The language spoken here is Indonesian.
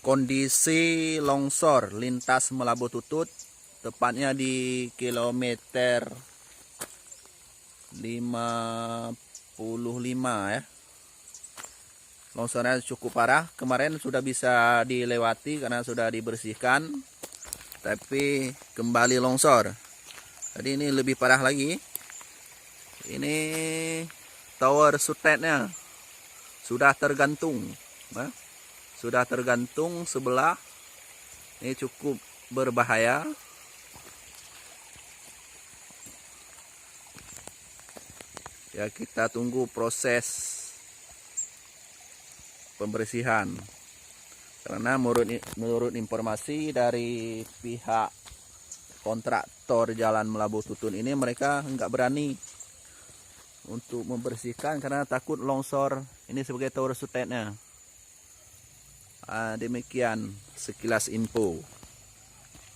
Kondisi longsor lintas Melabuh Tutut, tepatnya di kilometer 55 ya. Longsornya cukup parah. Kemarin sudah bisa dilewati karena sudah dibersihkan, tapi kembali longsor. Jadi ini lebih parah lagi. Ini tower sutetnya sudah tergantung, sudah tergantung sebelah. Ini cukup berbahaya. Ya, kita tunggu proses pembersihan, karena menurut informasi dari pihak kontraktor Jalan Melabuh Tutut ini, mereka nggak berani untuk membersihkan karena takut longsor ini sebagai tower sutetnya. Demikian sekilas info.